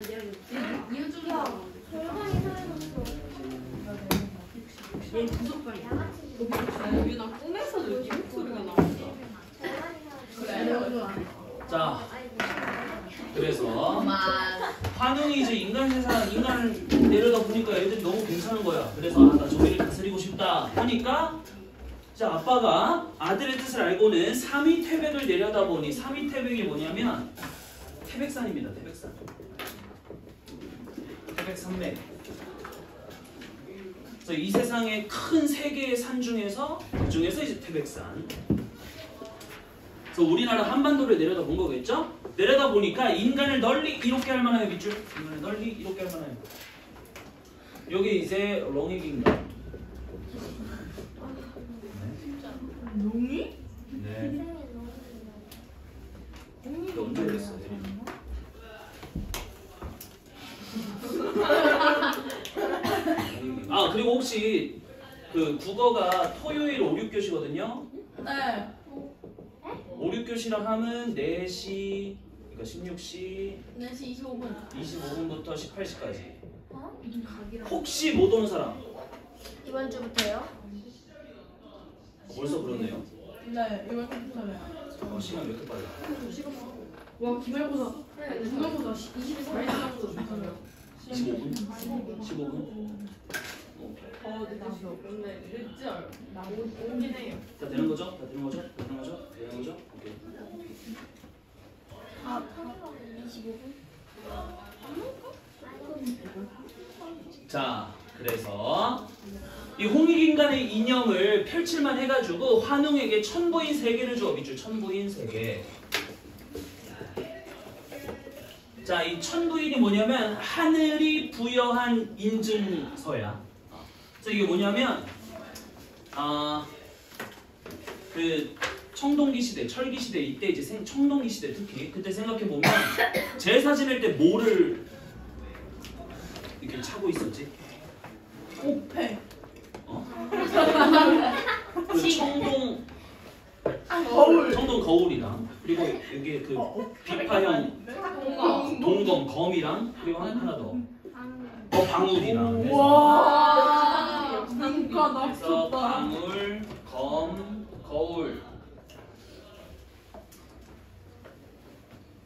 야, 절반이 사라졌어. 얘 부족방이야. 여기 나 꿈에서도 이렇게 목소리가 나왔어. 자, 그래서 환웅이 이제 인간 세상, 인간을 내려다 보니까 애들이 너무 괜찮은 거야. 그래서 나 저기를 다스리고 싶다 하니까 자, 아빠가 아들의 뜻을 알고는 3위 태백을 내려다 보니 3위 태백이 뭐냐면 태백산입니다. 태백산. 태백산맥. 그래서 이 세상의 큰 세 개의 산 중에서 그중에서 이제 태백산. 그래서 우리나라 한반도를 내려다 본 거겠죠? 내려다 보니까 인간을 널리 이롭게 할 만한 밑줄. 인간을 널리 이롭게 할 만한. 여기 이제 롱익인가? 용이? 네. 이게 언제 그랬어? 아, 그리고 혹시 그 국어가 토요일 5, 6교시거든요? 네. 5, 6교시랑 하면 4시, 그러니까 16시 4시 25분. 25분부터 18시까지. 어? 혹시 못 오는 사람? 이번 주부터요? 벌써 그렇네요. 네, 이번 주부터요. 시간 왜 이렇게 빨라? 와, 기말고사. 중간고사 24일 지나고도 좋다고요. 15분? 15분? 나도. 근데 늦지 않아요. 나 오긴 해요. 다 되는 거죠? 다 되는 거죠? 다 되는 거죠? 되는 거죠? 오케이. 아, 25분? 자, 그래서 이 홍익인간의 이념을 펼칠만 해가지고 환웅에게 천부인 3개를 줘. 밑줄 천부인 3개. 자, 이 천부인이 뭐냐면 하늘이 부여한 인증서야. 그래서 이게 뭐냐면 그 청동기 시대, 철기 시대 이때 이제 청동기 시대 특히 그때 생각해 보면 제사 지낼 때 뭐를 이렇게 차고 있었지? 오페. 그 청동 거울. 청동 거울이랑 그리고 여기 그 비파형 동검 검이랑 그리고 하나 더 방울이랑 와. 진짜 나 그래서 좋다. 방울, 검, 거울.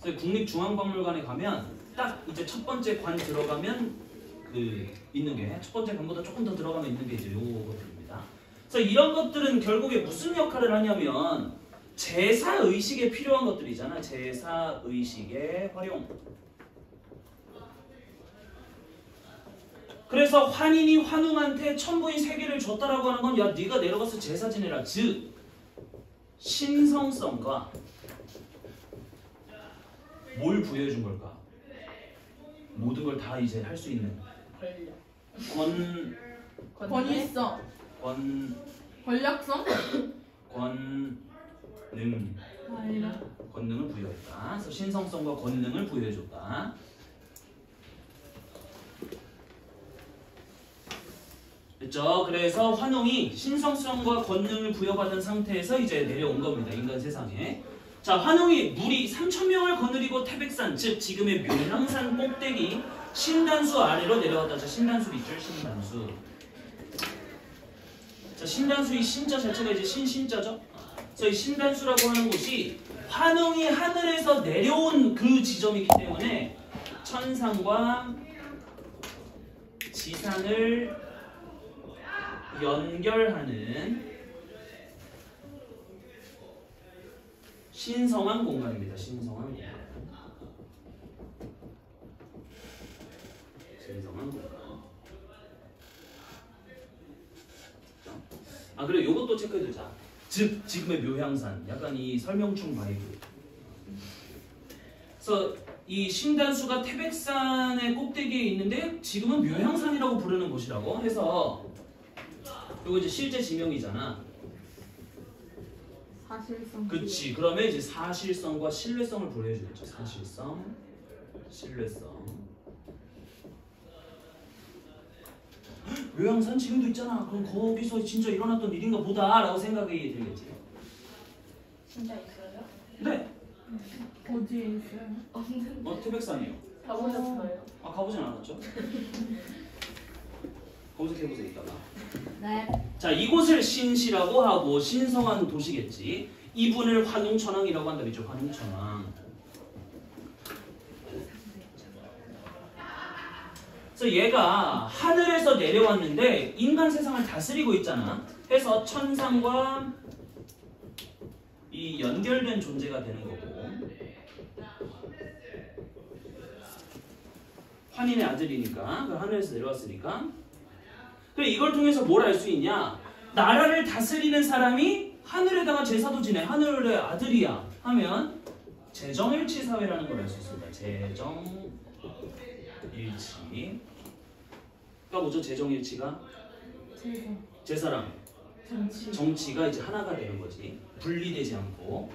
그래서 국립중앙박물관에 가면 딱 이제 첫 번째 관 들어가면 그 있는 게 첫 번째 관보다 조금 더 들어가면 있는 게 이제 요것들입니다. 그래서 이런 것들은 결국에 무슨 역할을 하냐면 제사 의식에 필요한 것들이잖아. 제사 의식의 활용. 그래서 환인이 환웅한테 천부인 3개를 줬다라고 하는 건 야 네가 내려가서 제사 지내라. 즉 신성성과 뭘 부여해 준 걸까? 모든 걸 다 이제 할 수 있는 권위성. 권력성? 권능. 아니라. 권능을 부여했다. 그래서 신성성과 권능을 부여해줬다. 됐죠? 그래서 환웅이 신성성과 권능을 부여받은 상태에서 이제 내려온 겁니다. 인간 세상에. 자, 환웅이 무리 3,000명을 거느리고 태백산, 즉 지금의 묘향산 꼭대기 신단수 아래로 내려왔다. 자, 신단수 밑줄 신단수. 자, 신단수 이 신자 자체가 이제 신자죠? 그래서 이 신단수라고 하는 곳이 환웅이 하늘에서 내려온 그 지점이기 때문에 천상과 지상을 연결하는 신성한 공간입니다. 신성한 공간. 신성한 공간. 아, 그래 요것도 체크해두자. 즉 지금의 묘향산. 약간 이 설명충 바이브. 그래서 이 신단수가 태백산의 꼭대기에 있는데 지금은 묘향산이라고 부르는 곳이라고 해서 이거 이제 실제 지명이잖아. 사실성. 그치. 그러면 이제 사실성과 신뢰성을 부여해주겠죠. 사실성, 신뢰성. 묘향산 지금도 있잖아. 그럼 거기서 진짜 일어났던 일인가 보다라고 생각이 들겠지. 진짜 있어요? 네. 어디에 있어요? 태백산이에요. 가보셨어요? 아 가보진 않았죠? 검색해보세요 이따가. 네. 자, 이곳을 신시라고 하고 신성한 도시겠지. 이분을 환웅천왕이라고 한다 그랬죠. 환웅천왕. 그래서 얘가 하늘에서 내려왔는데 인간 세상을 다스리고 있잖아. 해서 천상과 이 연결된 존재가 되는 거고. 환인의 아들이니까, 그 하늘에서 내려왔으니까. 그래, 이걸 통해서 뭘 알 수 있냐? 나라를 다스리는 사람이 하늘에다가 제사도 지내. 하늘의 아들이야. 하면 재정일치 사회라는 걸 알 수 있습니다. 재정일치. 그러니까 뭐죠? 재정일치가? 제사랑 정치가 이제 하나가 되는 거지. 분리되지 않고.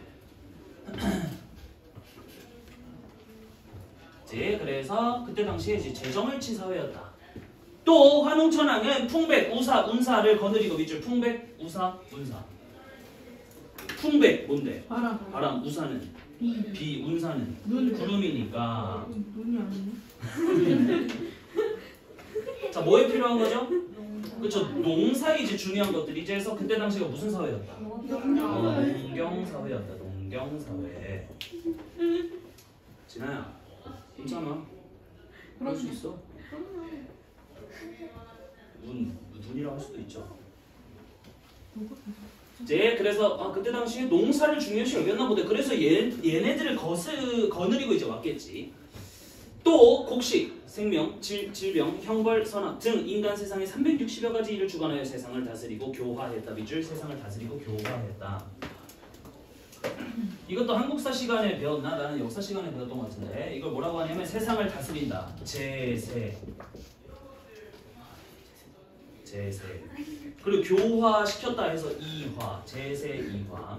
이제 그래서 그때 당시에 이제 재정일치 사회였다. 또 환웅천왕은 풍백, 우사, 운사를 거느리고 밑줄. 풍백, 우사, 운사. 풍백 뭔데? 바람. 우사는 비, 운사는 구름이니까. 눈이 아니네. 자, 뭐에 필요한 거죠? 그렇죠. 농사에 이제 중요한 것들이 이제 해서 그때 당시가 무슨 사회였다? 농경사회였다. 농경사회. 진아야, 괜찮아. 그럴 수 있어. 눈이라고 할 수도 있죠. 이제 그래서 그때 당시에 농사를 중요시 여겼나 보다. 그래서 얘네들을 거느리고 이제 왔겠지. 또 곡식, 생명, 질병, 형벌, 선악 등 인간 세상의 360여 가지 일을 주관하여 세상을 다스리고 교화했다. 밑줄 세상을 다스리고 교화했다. 이것도 한국사 시간에 배웠나? 나는 역사 시간에 배웠던 것 같은데 이걸 뭐라고 하냐면 세상을 다스린다. 제세. 그리고 교화시켰다 해서 이화. 제세 이화.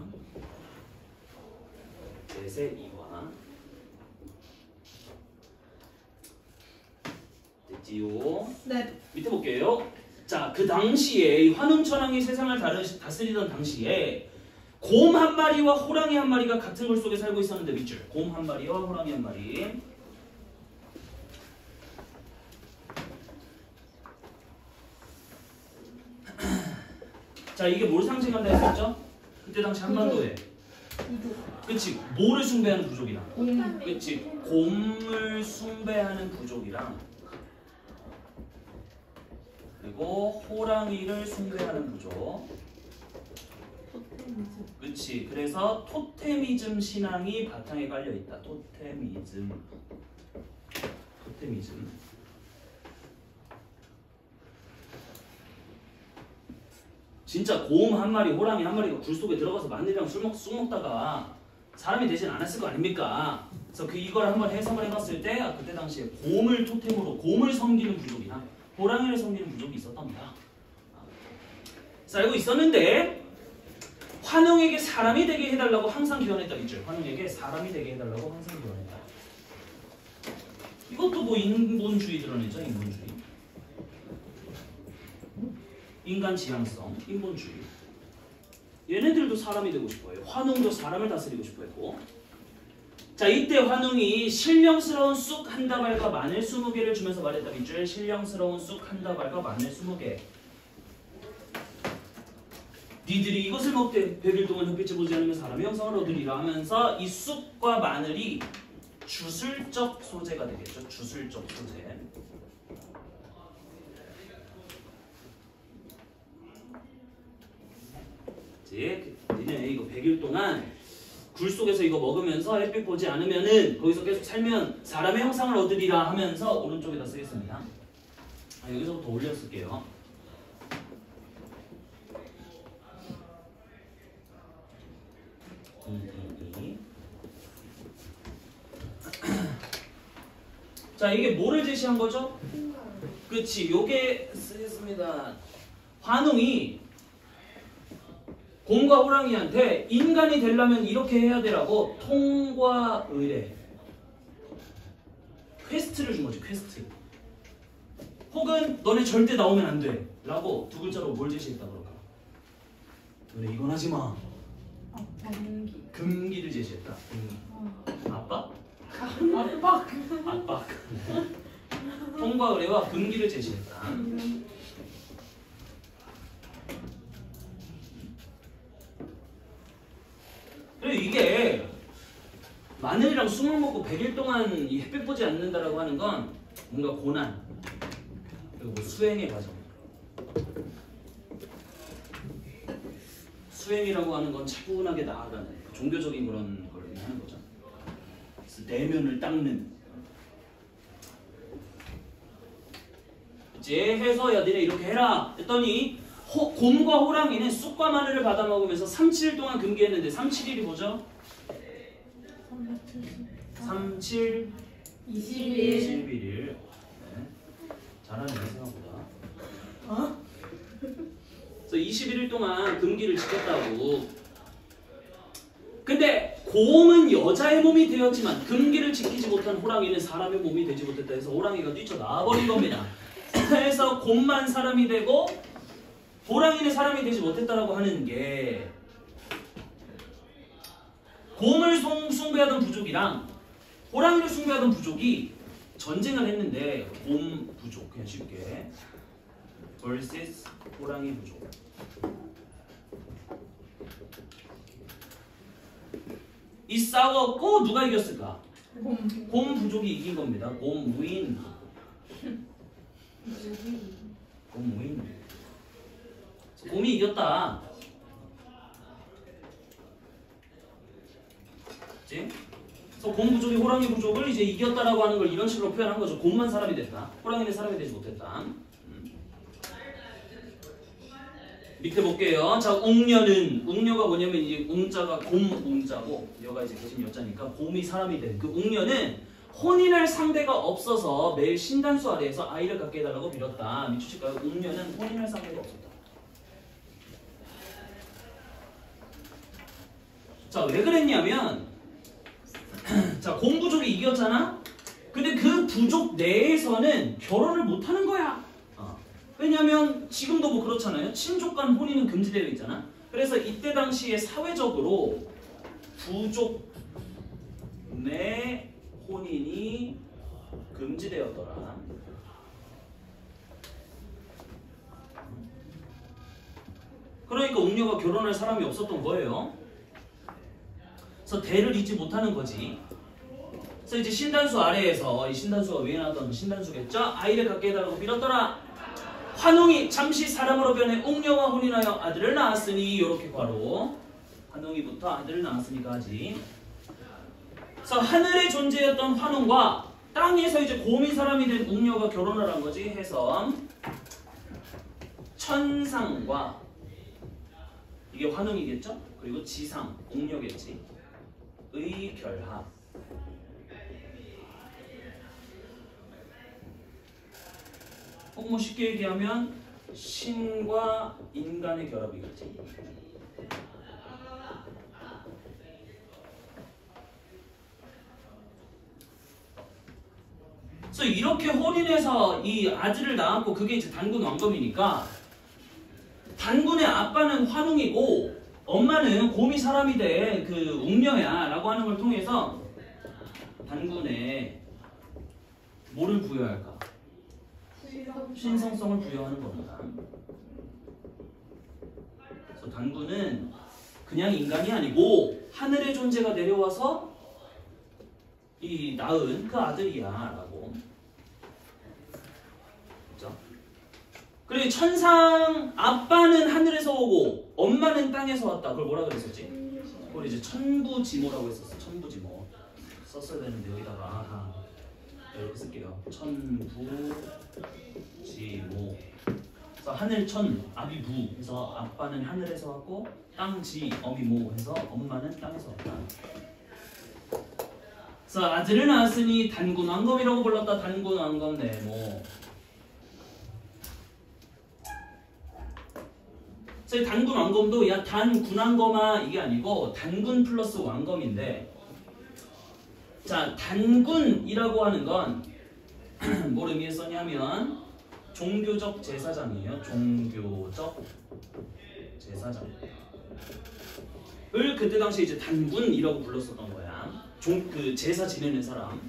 됐지요? 네. 밑에 볼게요. 자, 그 당시에 환웅천왕이 세상을 다스리던 당시에 곰 한 마리와 호랑이 한 마리가 같은 물 속에 살고 있었는데 밑줄. 곰 한 마리와 호랑이 한 마리. 자, 이게 뭘 상징한다 했었죠? 그때 당시 한반도에. 그치? 뭐를 숭배하는 부족이랑. 그치? 곰을 숭배하는 부족이랑 그리고 호랑이를 숭배하는 부족. 그치? 그래서 토테미즘 신앙이 바탕에 깔려 있다. 토테미즘. 진짜 곰 한 마리, 호랑이 한 마리가 굴 속에 들어가서 마늘이랑 쑥 먹다가 사람이 되진 않았을 거 아닙니까? 그래서 이걸 한번 해석을 해봤을 때 그때 당시에 곰을 토템으로 곰을 섬기는 부족이나 호랑이를 섬기는 부족이 있었답니다. 그래서 알고 있었는데 환웅에게 사람이 되게 해달라고 항상 기원했다. 있죠. 환웅에게 사람이 되게 해달라고 항상 기원했다. 이것도 뭐 인본주의 드러내죠. 인본주의. 인간 지향성, 인본주의. 얘네들도 사람이 되고 싶어요. 환웅도 사람을 다스리고 싶어 했고. 자, 이때 환웅이 신령스러운 쑥 한 다발과 마늘 20개를 주면서 말했다. 밑줄. 신령스러운 쑥 한 다발과 마늘 20개. 니들이 이것을 먹되 100일 동안 햇빛을 보지 않으면 사람의 형상을 얻으리라 하면서 이 쑥과 마늘이 주술적 소재가 되겠죠. 주술적 소재. 니네 이거 100일 동안 굴 속에서 이거 먹으면서 햇빛 보지 않으면은 거기서 계속 살면 사람의 형상을 얻으리라 하면서 오른쪽에다 쓰겠습니다. 여기서부터 올려 쓸게요. 자, 이게 뭐를 제시한 거죠? 그치, 요게 쓰겠습니다. 환웅이 곰과 호랑이한테 인간이 되려면 이렇게 해야 되라고 통과 의뢰 퀘스트를 준 거지. 퀘스트. 혹은 너네 절대 나오면 안 돼 라고 두 글자로 뭘 제시했다 그럴까? 너네 이건 하지 마. 금기를 제시했다. 금기. 아빠? 압박. 통과 의뢰와 금기를 제시했다. 그리고 이게 마늘이랑 쑥을 먹고 100일 동안 이 햇빛 보지 않는다라고 하는 건 뭔가 고난 그리고 뭐 수행의 과정. 수행이라고 하는 건 차분하게 나아가는 종교적인 그런 걸 하는 거죠. 그래서 내면을 닦는. 이제 해서 야 니네 이렇게 해라 했더니 곰과 호랑이는 쑥과 마늘을 받아 먹으면서 37일 동안 금기했는데 37일이 뭐죠? 37, 21일. 네. 잘하네 생각보다. 그래서 21일 동안 금기를 지켰다고. 근데 곰은 여자의 몸이 되었지만 금기를 지키지 못한 호랑이는 사람의 몸이 되지 못했다 해서 호랑이가 뛰쳐나와버린 겁니다. 그래서 곰만 사람이 되고 호랑이는 사람이 되지 못했다라고 하는 게 곰을 숭배하던 부족이랑 호랑이를 숭배하던 부족이 전쟁을 했는데 곰 부족 그냥 쉽게 vs 호랑이 부족. 이 싸웠고 누가 이겼을까? 곰 부족이 이긴 겁니다. 곰 무인. 곰 무인. 곰이 이겼다. 그치? 그래서 곰 부족이 호랑이 부족을 이제 이겼다라고 하는 걸 이런 식으로 표현한 거죠. 곰만 사람이 됐다. 호랑이는 사람이 되지 못했다. 밑에 볼게요. 자, 웅녀는 웅녀가 뭐냐면 이제 웅자가 곰 웅자고 여가 이제 계신 여자니까 곰이 사람이 된 그 웅녀는 혼인할 상대가 없어서 매일 신단수 아래에서 아이를 갖게 해달라고 빌었다. 미추실까요? 웅녀는 혼인할 상대가 없었다. 자, 왜 그랬냐면 자, 곰 부족이 이겼잖아? 근데 그 부족 내에서는 결혼을 못하는 거야. 왜냐면 지금도 뭐 그렇잖아요. 친족 간 혼인은 금지되어 있잖아. 그래서 이때 당시에 사회적으로 부족 내 혼인이 금지되었더라. 그러니까 웅녀가 결혼할 사람이 없었던 거예요. 그래서 대를 잇지 못하는 거지. 그래서 이제 신단수 아래에서 이 신단수가 위에 나왔던 신단수겠죠? 아이를 갖게 해달라고 빌었더라. 환웅이 잠시 사람으로 변해 웅녀와 혼인하여 아들을 낳았으니 이렇게 괄호 환웅이부터 아들을 낳았으니까지. 그래서 하늘에 존재했던 환웅과 땅에서 이제 곰인 사람이 된 웅녀가 결혼을 한 거지. 해서 천상과 이게 환웅이겠죠? 그리고 지상 웅녀겠지. 의 결합. 혹 뭐 쉽게 얘기하면 신과 인간의 결합이겠지. 그래서 이렇게 혼인해서 이 아들을 낳았고 그게 이제 단군 왕검이니까 단군의 아빠는 환웅이고 엄마는 곰이 사람이 된 그 웅녀야 라고 하는 걸 통해서 단군에 뭐를 부여할까? 신성성을 부여하는 겁니다. 그래서 단군은 그냥 인간이 아니고 하늘의 존재가 내려와서 이 낳은 그 아들이야 라고. 그렇죠? 그리고 천상 아빠는 하늘에서 오고 엄마는 땅에서 왔다. 그걸 뭐라 그랬었지? 그걸 이제 천부지모라고 했었어. 천부지모 썼어야 되는데 여기다가 이렇게 쓸게요. 천부지모. 그래서 하늘천 아비부 해서 아빠는 하늘에서 왔고 땅지 어미모 해서 엄마는 땅에서 왔다. 그래서 아들을 낳았으니 단군 왕검이라고 불렀다. 단군 왕검 네모. 그래서 단군 왕검도 야 단군 왕검아 이게 아니고 단군 플러스 왕검인데, 자 단군이라고 하는 건 뭘 의미했었냐면 종교적 제사장이에요. 종교적 제사장. 을 그때 당시에 이제 단군이라고 불렀었던 거야. 그 제사 지내는 사람.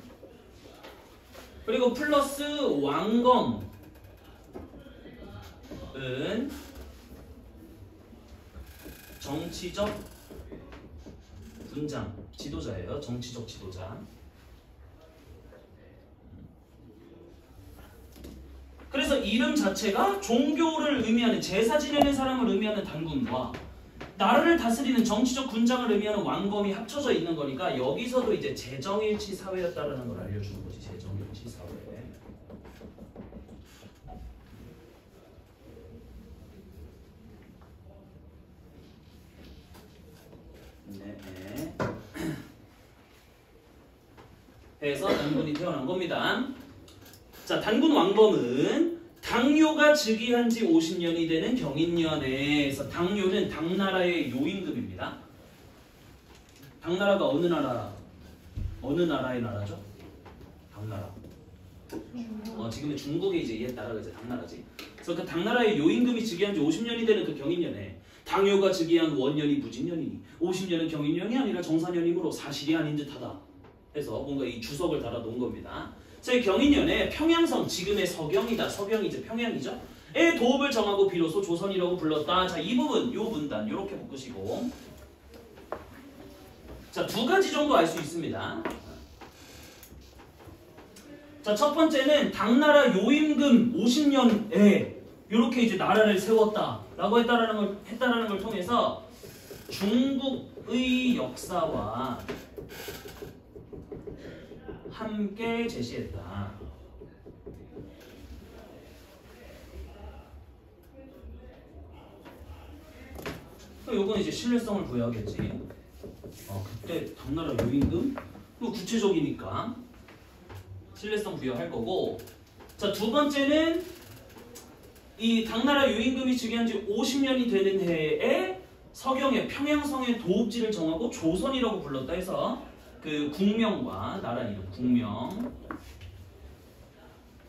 그리고 플러스 왕검은 정치적 군장, 지도자예요. 정치적 지도자. 그래서 이름 자체가 종교를 의미하는 제사 지내는 사람을 의미하는 단군과 나라를 다스리는 정치적 군장을 의미하는 왕검이 합쳐져 있는 거니까 여기서도 이제 재정일치 사회였다라는 걸 알려주는 거지. 재정일치 사회. 네. 해서 단군이 태어난 겁니다. 자, 단군 왕검은 당뇨가 즉위한 지 50년이 되는 경인년에서 당뇨는 당나라의 요임금입니다. 당나라가 어느 나라의 나라죠? 당나라. 지금의 중국의 이제 옛 나라가 이제 당나라지. 그래서 그 당나라의 요임금이 즉위한 지 50년이 되는 그 경인년에 당뇨가 즉위한 원년이 무진년이니 50년은 경인년이 아니라 정사년이므로 사실이 아닌 듯하다. 해서 뭔가 이 주석을 달아 놓은 겁니다. 저희 경인년에 평양성, 지금의 서경이다. 서경이 이제 평양이죠. 의 도읍을 정하고 비로소 조선이라고 불렀다. 자, 이 부분, 요 문단 요렇게 묶으시고. 자, 두 가지 정도 알 수 있습니다. 자, 첫 번째는 당나라 요임금 50년에 요렇게 이제 나라를 세웠다라고 했다라는 걸 통해서 중국의 역사와 함께 제시했다. 요건 이제 신뢰성을 부여하겠지. 그때 당나라 요임금? 구체적이니까 신뢰성 부여할 거고. 자, 두 번째는 이 당나라 요임금이 즉위한 지 50년이 되는 해에 서경의 평양성의 도읍지를 정하고 조선이라고 불렀다 해서 그 국명과 나라 이름 국명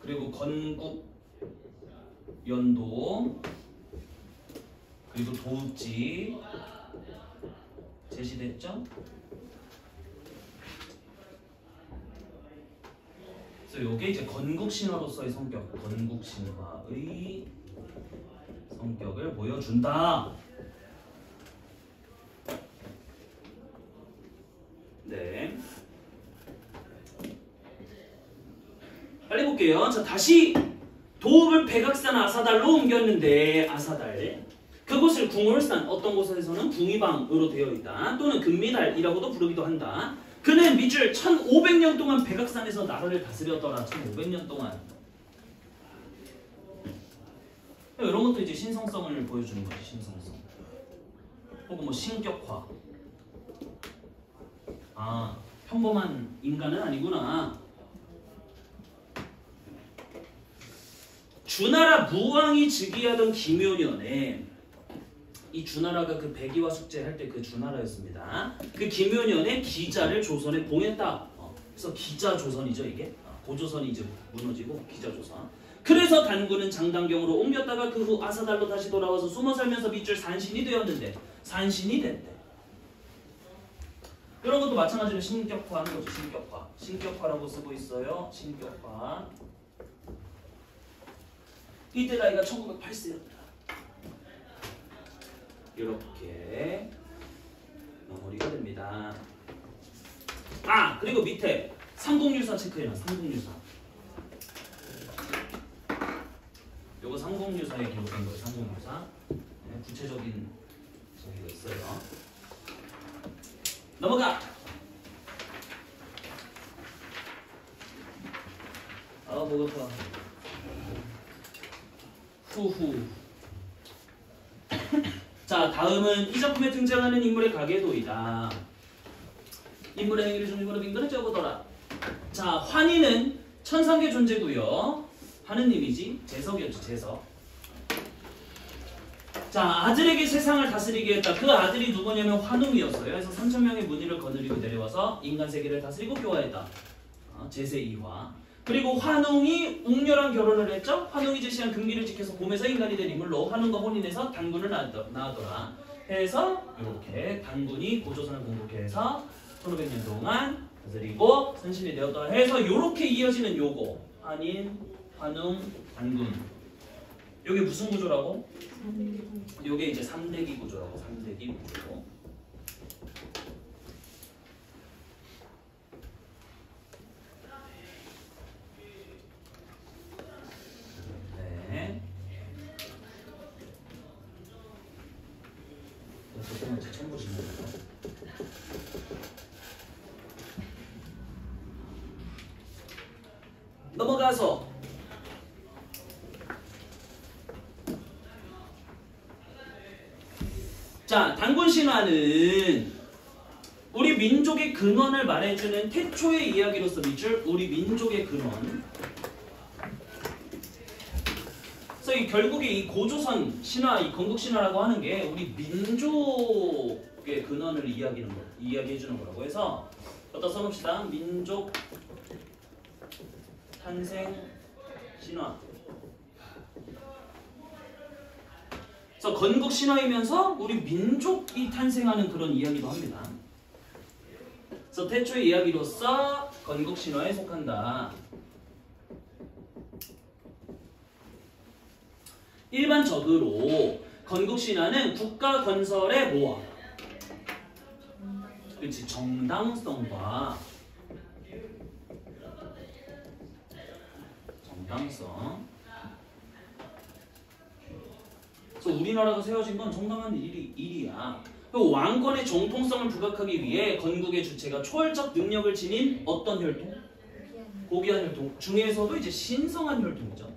그리고 건국 연도 그리고 도읍지 제시됐죠? 그래서 이게 이제 건국신화로서의 성격, 건국신화의 성격을 보여준다. 네. 빨리 볼게요. 자, 다시 도읍을 백악산 아사달로 옮겼는데 아사달 그곳을 궁월산 어떤 곳에서는 궁이방으로 되어 있다. 또는 금미달이라고도 부르기도 한다. 그는 밑줄 1500년 동안 백악산에서 나라를 다스렸더라. 1500년 동안. 이런 것도 이제 신성성을 보여주는 거지. 신성성. 혹은 뭐 신격화. 아, 평범한 인간은 아니구나. 주나라 무왕이 즉위하던 김효년에 이 주나라가 그 백이와 숙제 할 때 그 주나라였습니다. 그 김효년에 기자를 조선에 봉했다. 그래서 기자조선이죠 이게. 고조선이 이제 무너지고 기자조선. 그래서 단군은 장단경으로 옮겼다가 그 후 아사달로 다시 돌아와서 숨어 살면서 밑줄 산신이 되었는데 산신이 됐대. 이런 것도 마찬가지로 신격화하는 거죠. 신격화. 신격화라고 쓰고 있어요. 신격화. 이때 나이가 1908세였다. 이렇게 마무리가 됩니다. 아, 그리고 밑에 삼국유사 체크해놔. 삼국유사. 요거 삼국유사에 기록된 거예요. 삼국유사. 네, 구체적인 저기가 있어요. 넘어가. 아, 먹었다. 후후. 자, 다음은 이 작품에 등장하는 인물의 가계도이다. 인물의 행위를 중심으로 빈 글을 적어둬라. 자, 환희는 천상계 존재고요. 하느님이지. 재석이었죠. 재석. 자, 아들에게 세상을 다스리게 했다. 그 아들이 누구냐면 환웅이었어요. 그래서 3000명의 문의를 거느리고 내려와서 인간 세계를 다스리고 교화했다. 제세 2화. 그리고 환웅이 웅렬한 결혼을 했죠. 환웅이 제시한 금기를 지켜서 곰에서 인간이 된 인물로 환웅과 혼인해서 단군을 낳았더라. 해서 이렇게 단군이 고조선을 공격해서 1500년 동안 다스리고 산신이 되었다 해서 요렇게 이어지는 요거 한인, 환웅, 단군. 요게 무슨 구조라고? 요게 이제 3대기 구조라고. 3대기 구조. 네. 보통은 제 첨부 질문이에요. 넘어가서 자, 단군 신화는 우리 민족의 근원을 말해주는 태초의 이야기로서 밑줄 우리 민족의 근원. 그래서 결국에 이 고조선 신화, 이 건국 신화라고 하는 게 우리 민족의 근원을 이야기해주는 거라고 해서 어디다 써놓읍시다. 민족 탄생 신화. 그래서 건국 신화이면서 우리 민족이 탄생하는 그런 이야기도 합니다. 그래서 태초의 이야기로서 건국 신화에 속한다. 일반적으로 건국 신화는 국가 건설의 뭐와 그렇지 정당성과 정당성. 그래서 우리나라가 세워진 건 정당한 일이야. 왕권의 정통성을 부각하기 위해 건국의 주체가 초월적 능력을 지닌 어떤 혈통? 고귀한 혈통 중에서도 이제 신성한 혈통이죠.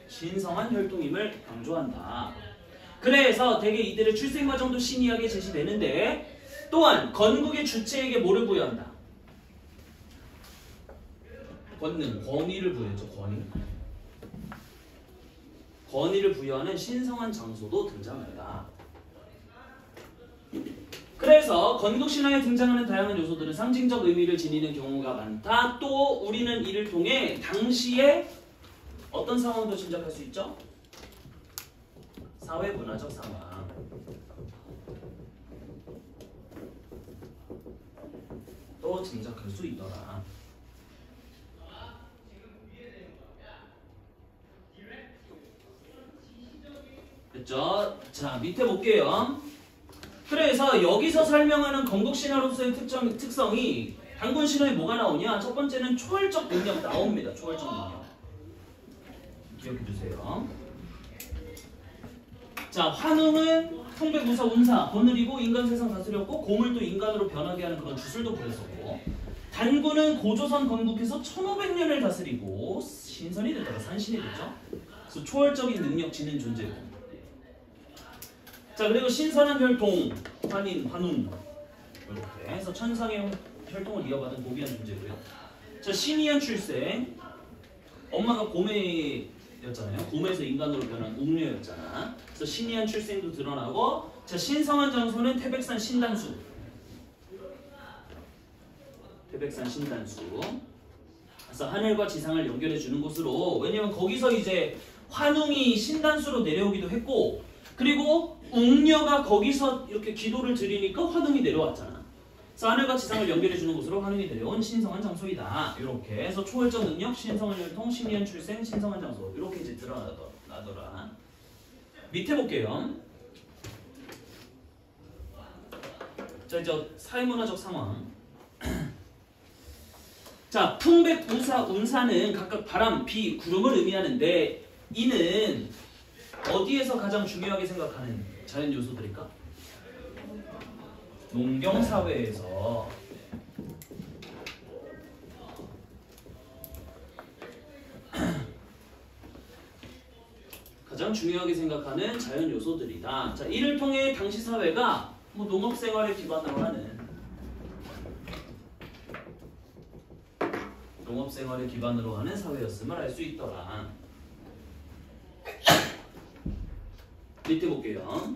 신성한 혈통임을 강조한다. 그래서 대개 이들의 출생 과정도 신이하게 제시되는데 또한 건국의 주체에게 뭐를 부여한다? 권능, 권위를 부여했죠. 권위를 부여하는 신성한 장소도 등장한다. 그래서 건국신화에 등장하는 다양한 요소들은 상징적 의미를 지니는 경우가 많다. 또 우리는 이를 통해 당시에 어떤 상황도 짐작할 수 있죠? 사회 문화적 상황. 또 짐작할 수 있더라. 됐죠? 자, 밑에 볼게요. 그래서 여기서 설명하는 건국신화로서의 특성이 단군신화에 뭐가 나오냐? 첫 번째는 초월적 능력 나옵니다. 초월적 능력. 기억해주세요. 자, 환웅은 통백우사 운사, 거느리고 인간 세상 다스렸고 고물도 인간으로 변하게 하는 그런 주술도 부렸었고 단군은 고조선 건국해서 1500년을 다스리고 신선이 됐다가 산신이 됐죠. 그래서 초월적인 능력 지닌 존재고 자, 그리고 신선한 혈통, 환인, 환웅 이렇게 해서 천상의 혈통을 이어받은 고귀한 존재고요. 자, 신이한 출생 엄마가 고매였잖아요. 고매에서 인간으로 변한 웅녀였잖아. 그래서 신이한 출생도 드러나고 자, 신성한 장소는 태백산 신단수. 태백산 신단수. 그래서 하늘과 지상을 연결해 주는 곳으로 왜냐면 거기서 이제 환웅이 신단수로 내려오기도 했고 그리고 웅녀가 거기서 이렇게 기도를 드리니까 환웅이 내려왔잖아. 그래서 하늘과 지상을 연결해 주는 곳으로 환웅이 내려온 신성한 장소이다. 이렇게 해서 초월적 능력, 신성한 혈통, 신이한 출생, 신성한 장소 이렇게 이제 드러나더라. 밑에 볼게요. 자, 이제 사회문화적 상황. 자, 풍백, 우사, 운사는 각각 바람, 비, 구름을 의미하는데 이는 어디에서 가장 중요하게 생각하는 자연 요소들일까? 농경사회에서 가장 중요하게 생각하는 자연 요소들이다. 자, 이를 통해 당시 사회가 뭐 농업생활에 기반으로 하는 사회였음을 알 수 있더라. 밑에 볼게요.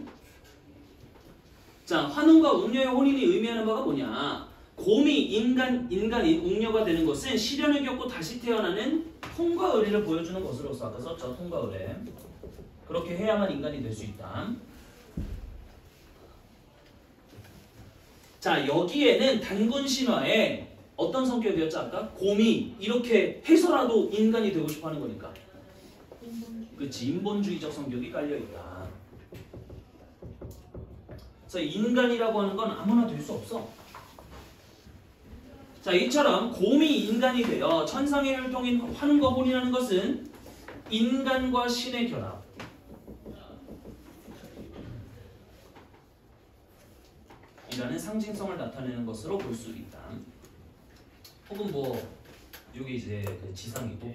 자, 환웅과 웅녀의 혼인이 의미하는 바가 뭐냐? 곰이 인간인 웅녀가 되는 것은 시련을 겪고 다시 태어나는 통과 의례를 보여주는 것으로서 아까 썼죠. 통과 의례. 그렇게 해야만 인간이 될 수 있다. 자, 여기에는 단군 신화에 어떤 성격이었죠 아까? 곰이 이렇게 해서라도 인간이 되고 싶어 하는 거니까. 그치, 인본주의적 성격이 깔려있다. 그래서 인간이라고 하는 건 아무나 될 수 없어. 자, 이처럼 곰이 인간이 되어 천상의 혈통인 환웅과 혼이라는 것은 인간과 신의 결합. 이라는 상징성을 나타내는 것으로 볼 수 있다. 혹은 뭐 여기 이제 그 지상이고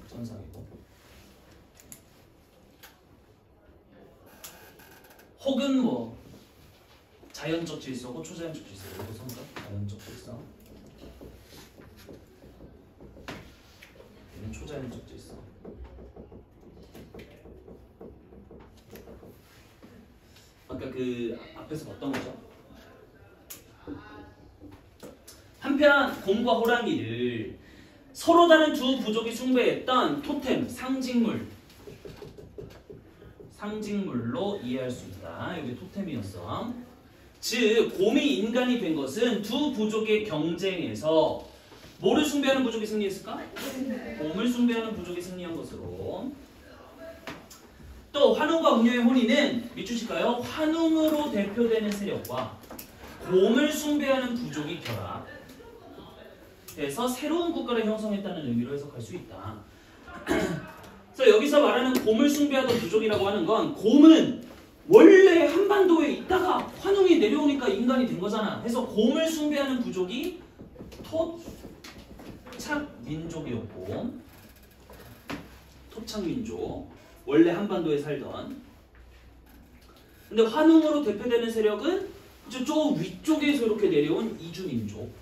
천상이고, 혹은 뭐 자연적 질서고 초자연적 질서. 이거 성격 자연적 질서, 얘는 초자연적 질서. 아까 그 앞에서 봤던 거죠. 한편 곰과 호랑이를 서로 다른 두 부족이 숭배했던 토템, 상징물로 이해할 수 있다. 여기 토템이었어. 즉 곰이 인간이 된 것은 두 부족의 경쟁에서 뭐를 숭배하는 부족이 승리했을까? 곰을 숭배하는 부족이 승리한 것으로. 또 환웅과 음녀의 혼인은 밑주실까요? 환웅으로 대표되는 세력과 곰을 숭배하는 부족이 결합해서 새로운 국가를 형성했다는 의미로 해석할 수 있다. 그래서 여기서 말하는 곰을 숭배하던 부족이라고 하는 건, 곰은 원래 한반도에 있다가 환웅이 내려오니까 인간이 된 거잖아. 그래서 곰을 숭배하는 부족이 토착민족이었고, 토착민족, 원래 한반도에 살던. 근데 환웅으로 대표되는 세력은 저 위쪽에서 이렇게 내려온 이주민족.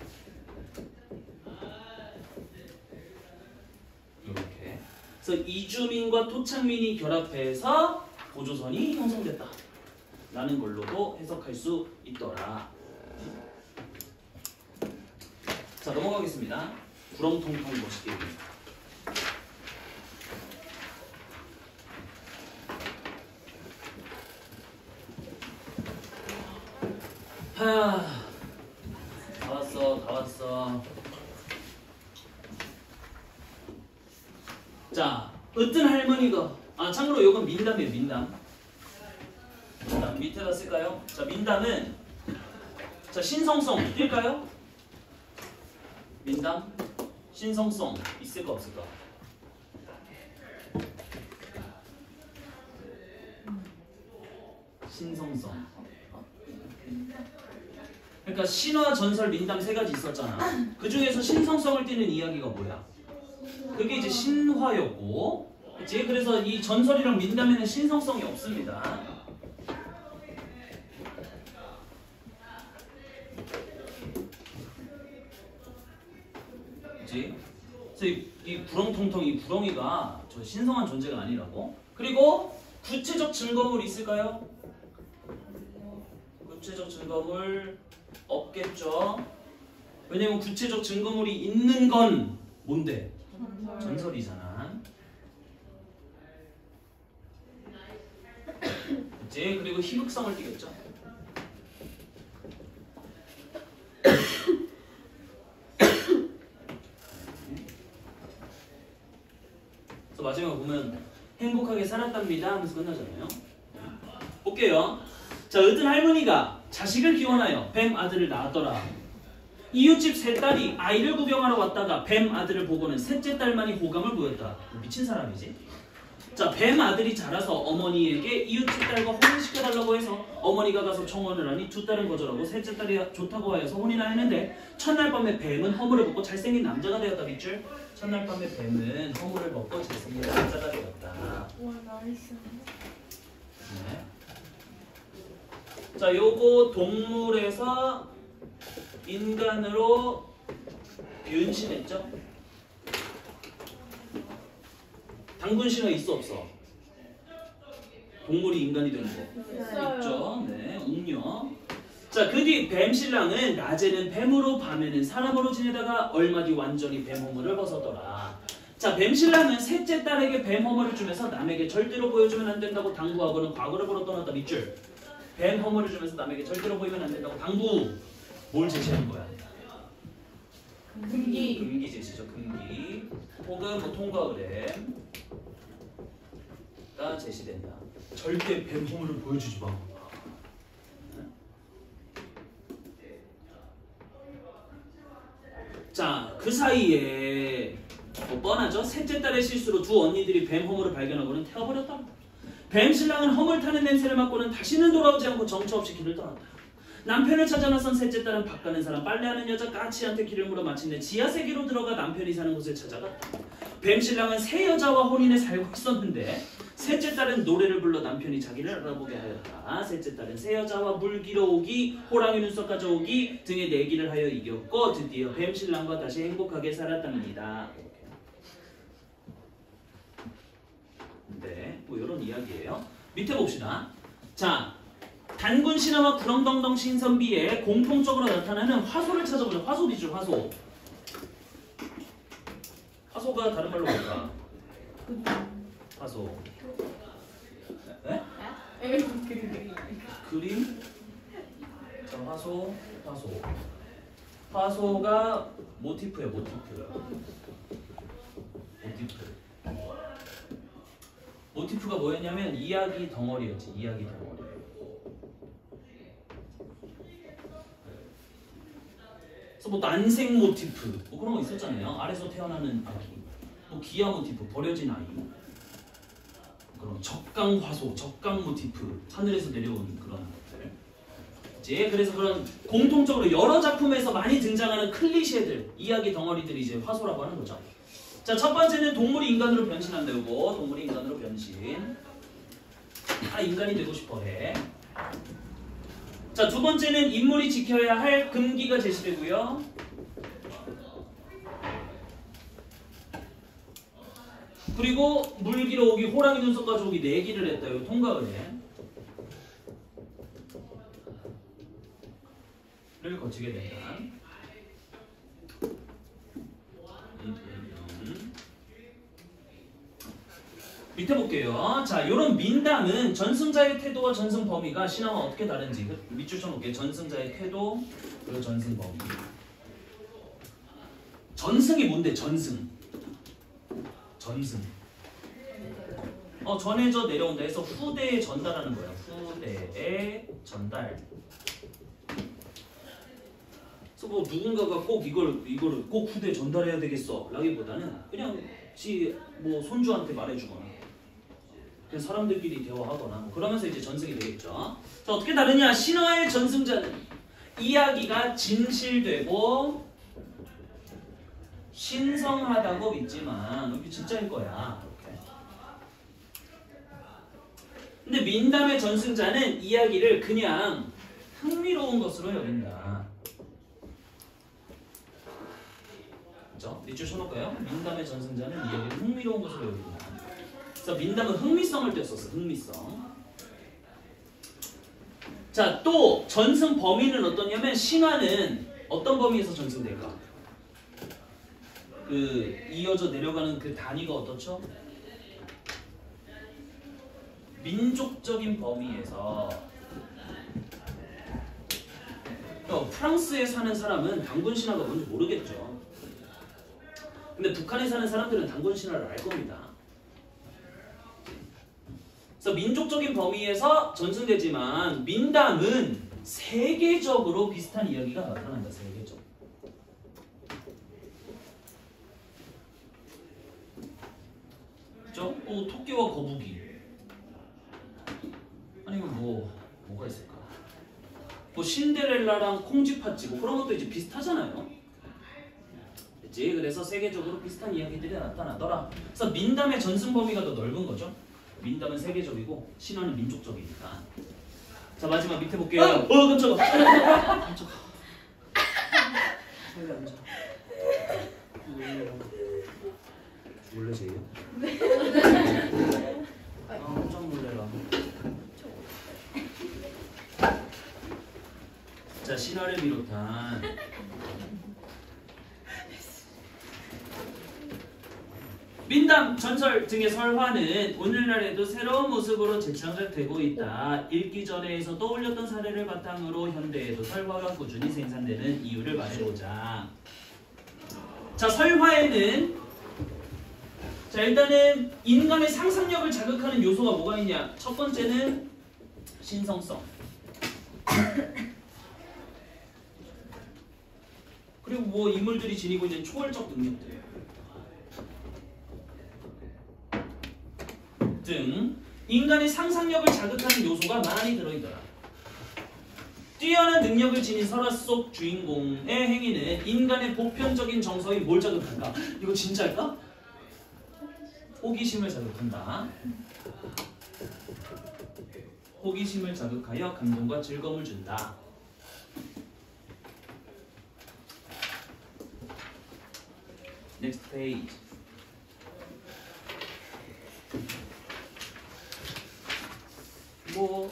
이렇게. 그래서 이주민과 토착민이 결합해서 고조선이 형성됐다 라는 걸로도 해석할 수 있더라. 자, 넘어가겠습니다. 구렁텅텅 멋있게. 다 왔어. 자, 어떤 할머니가, 참고로 이건 민담이에요, 민담. 자, 밑에다 쓸까요? 자, 민담은, 자, 신성성 뛸까요? 민담, 신성성 있을까 없을까? 신성성. 그러니까 신화, 전설, 민담 세 가지 있었잖아. 그 중에서 신성성을 띠는 이야기가 뭐야? 그게 이제 신화였고, 그치? 그래서 이 전설이랑 민담에는 신성성이 없습니다. 그치? 그래서 이 부렁텅텅, 이 부렁이가 저 신성한 존재가 아니라고. 그리고 구체적 증거물이 있을까요? 구체적 증거물 없겠죠. 왜냐면 구체적 증거물이 있는 건 뭔데? 전설이잖아. 그치? 그리고 희극성을 띠겠죠. 그래서 마지막에 보면 행복하게 살았답니다 하면서 끝나잖아요. 볼게요. 자, 어떤 할머니가 자식을 기원하여 뱀 아들을 낳았더라. 이웃집 세 딸이 아이를 구경하러 왔다가 뱀 아들을 보고는 셋째 딸만이 호감을 보였다. 미친 사람이지. 자, 뱀 아들이 자라서 어머니에게 이웃집 딸과 혼인시켜달라고 해서 어머니가 가서 청혼을 하니 두 딸은 거절하고 셋째 딸이 좋다고 하여서 혼인을 했는데, 첫날 밤에 뱀은 허물을 벗고 잘생긴 남자가 되었다. 밑줄. 첫날 밤에 뱀은 허물을 벗고 잘생긴 남자가 되었다. 와, 나이스. 네. 자, 요거 동물에서 인간으로 변신했죠? 당군 신화 있어 없어? 동물이 인간이 되는 거 있죠? 네, 웅녀. 자, 그 뒤 뱀신랑은 낮에는 뱀으로 밤에는 사람으로 지내다가 얼마 뒤 완전히 뱀 허물을 벗었더라. 자, 뱀신랑은 셋째 딸에게 뱀 허물을 주면서 남에게 절대로 보여주면 안 된다고 당부하고는 과거를 보러 떠났다. 밑줄. 뱀 허물을 주면서 남에게 절대로 보이면 안 된다고 당부. 뭘 제시하는 거야? 금기. 금기 제시죠. 금기. 혹은 뭐 통과 의뢰가 제시된다. 절대 뱀 허물을 보여주지 마. 자, 그 사이에 뭐 뻔하죠? 셋째 딸의 실수로 두 언니들이 뱀 허물을 발견하고는 태워버렸다. 뱀 신랑은 허물 타는 냄새를 맡고는 다시는 돌아오지 않고 정처 없이 길을 떠났다. 남편을 찾아 나선 셋째 딸은 밥 가는 사람, 빨래하는 여자 까치한테 길을 물어 마침내 지하 세계로 들어가 남편이 사는 곳을 찾아갔다. 뱀 신랑은 새 여자와 혼인해 살고 있었는데 셋째 딸은 노래를 불러 남편이 자기를 알아보게 하였다. 셋째 딸은 새 여자와 물 길어 오기, 호랑이 눈썹 가져오기 등의 내기를 하여 이겼고 드디어 뱀 신랑과 다시 행복하게 살았답니다. 네, 뭐 이런 이야기예요. 밑에 봅시다. 자, 단군 신화와 구렁덩덩 신선비에 공통적으로 나타나는 화소를 찾아보자. 화소비죠, 화소. 화소가 다른 말로 뭘까? 화소. 네? 그림? 자, 화소. 화소가 모티프예요, 모티프. 모티프가 뭐였냐면 이야기 덩어리였지, 이야기 덩어리. 그래서 뭐 난생 모티프, 뭐 그런 거 있었잖아요. 아래서 태어나는 아기, 뭐 기아 모티프, 버려진 아이. 그런 적강 화소, 적강 모티프, 하늘에서 내려오는 그런 것들. 이제 그래서 그런 공통적으로 여러 작품에서 많이 등장하는 클리셰들, 이야기 덩어리들이 이제 화소라고 하는 거죠. 자, 첫 번째는 동물이 인간으로 변신한다. 이거 동물이 인간으로 변신. 다 인간이 되고 싶어해. 자, 두 번째는 인물이 지켜야 할 금기가 제시되고요. 그리고 물 길어 오기, 호랑이 눈썹 가져오기 내기를 했다. 이거 통과를 해. 를 거치게 된다. 밑에 볼게요. 자, 이런 민담은 전승자의 태도와 전승 범위가 신화와 어떻게 다른지 밑줄 쳐놓을게요. 전승자의 태도 그리고 전승 범위. 전승이 뭔데? 전승. 전해져 내려온다 해서 후대에 전달하는 거야. 후대에 전달. 그래서 뭐 누군가가 꼭 이거를 꼭 후대에 전달해야 되겠어 라기보다는 그냥 뭐 손주한테 말해주거나 그냥 사람들끼리 대화하거나 뭐 그러면서 이제 전승이 되겠죠. 자, 어떻게 다르냐? 신화의 전승자는 이야기가 진실되고 신성하다고 믿지만 이게 진짜일 거야. 이렇게. 근데 민담의 전승자는 이야기를 그냥 흥미로운 것으로 여긴다. 그렇죠? 밑줄 쳐놓을까요? 민담의 전승자는 이야기를 흥미로운 것으로 여긴다. 그래서 민담은 흥미성을 떼었었어. 흥미성. 자, 또 전승 범위는 어떠냐면 신화는 어떤 범위에서 전승될까? 그 이어져 내려가는 그 단위가 어떻죠? 민족적인 범위에서. 프랑스에 사는 사람은 단군 신화가 뭔지 모르겠죠. 근데 북한에 사는 사람들은 단군 신화를 알 겁니다. 그래서 민족적인 범위에서 전승되지만 민담은 세계적으로 비슷한 이야기가 나타난다. 세계적. 그렇죠? 토끼와 거북이. 아니면 뭐가 있을까? 뭐 신데렐라랑 콩쥐팥쥐 뭐 그런 것도 이제 비슷하잖아요. 그렇지? 그래서 세계적으로 비슷한 이야기들이 나타나더라. 그래서 민담의 전승 범위가 더 넓은 거죠. 민담은 세계적이고 신화는 민족적이니까. 자, 마지막 밑에 볼게요. 깜짝아. 깜짝아. 빨리 앉아. 몰래 제요? 네. 깜짝 놀래라. 자, 신화를 비롯한 민담, 전설 등의 설화는 오늘날에도 새로운 모습으로 재창작되고 있다. 읽기 전에에서 떠올렸던 사례를 바탕으로 현대에도 설화가 꾸준히 생산되는 이유를 말해보자. 자, 설화에는 자, 일단은 인간의 상상력을 자극하는 요소가 뭐가 있냐? 첫 번째는 신성성. 그리고 뭐 인물들이 지니고 있는 초월적 능력들 등 인간의 상상력을 자극하는 요소가 많이 들어있더라. 뛰어난 능력을 지닌 설화 속 주인공의 행위는 인간의 보편적인 정서인 뭘 자극할까? 이거 진짜일까? 호기심을 자극한다. 호기심을 자극하여 감동과 즐거움을 준다. Next page. 뭐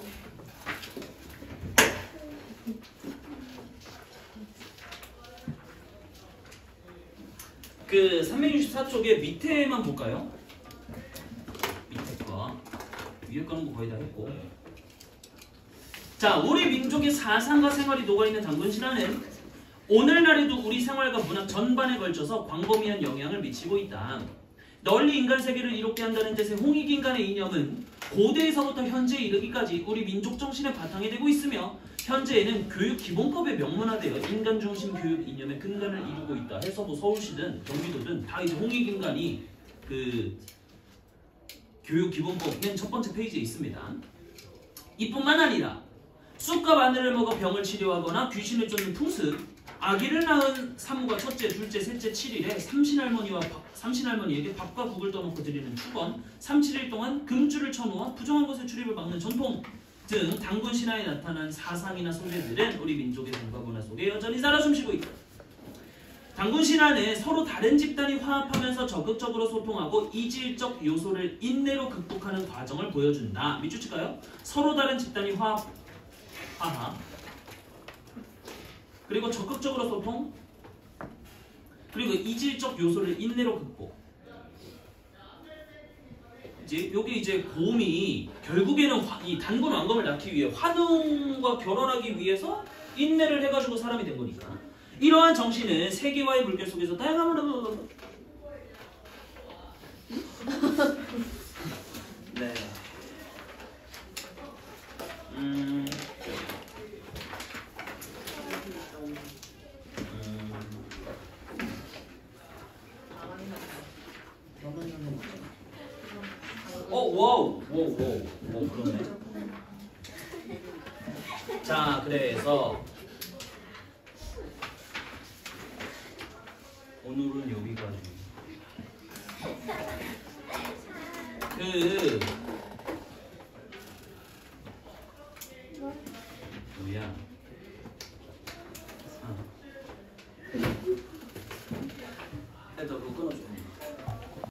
그 364쪽에 밑에만 볼까요? 밑에 거. 위에 거는 뭐 거의 다 했고. 자, 우리 민족의 사상과 생활이 녹아있는 당군 신화는 오늘날에도 우리 생활과 문화 전반에 걸쳐서 광범위한 영향을 미치고 있다. 널리 인간 세계를 이롭게 한다는 뜻의 홍익인간의 이념은 고대에서부터 현재에 이르기까지 우리 민족 정신의 바탕이 되고 있으며 현재에는 교육 기본법에 명문화되어 인간 중심 교육 이념의 근간을 이루고 있다. 해서 뭐 서울시든 경기도든 다 이제 홍익인간이 그 교육 기본법 맨 첫 번째 페이지에 있습니다. 이뿐만 아니라 쑥과 마늘을 먹어 병을 치료하거나 귀신을 쫓는 풍습, 아기를 낳은 산모가 첫째, 둘째, 셋째, 7일에 삼신할머니에게 밥과 국을 떠놓고 드리는 축원, 3, 7일 동안 금줄을 쳐놓아 부정한 것의 출입을 막는 전통 등 당군 신화에 나타난 사상이나 소재들은 우리 민족의文化 문화 속에 여전히 살아 숨쉬고 있다. 당군 신화는 서로 다른 집단이 화합하면서 적극적으로 소통하고 이질적 요소를 인내로 극복하는 과정을 보여준다. 밑줄 칠까요? 서로 다른 집단이 화합 그리고 적극적으로 소통 그리고 이질적 요소를 인내로 극복. 이제 요게 이제 곰이 결국에는 이 단군 왕검을 낳기 위해 환웅과 결혼하기 위해서 인내를 해가지고 사람이 된 거니까. 이러한 정신은 세계화의 물결 속에서 다양한 네. 와우, 그러네. 자, 그래서 오늘은 여기까지. 뭐야? 일단 그거 끊어줘.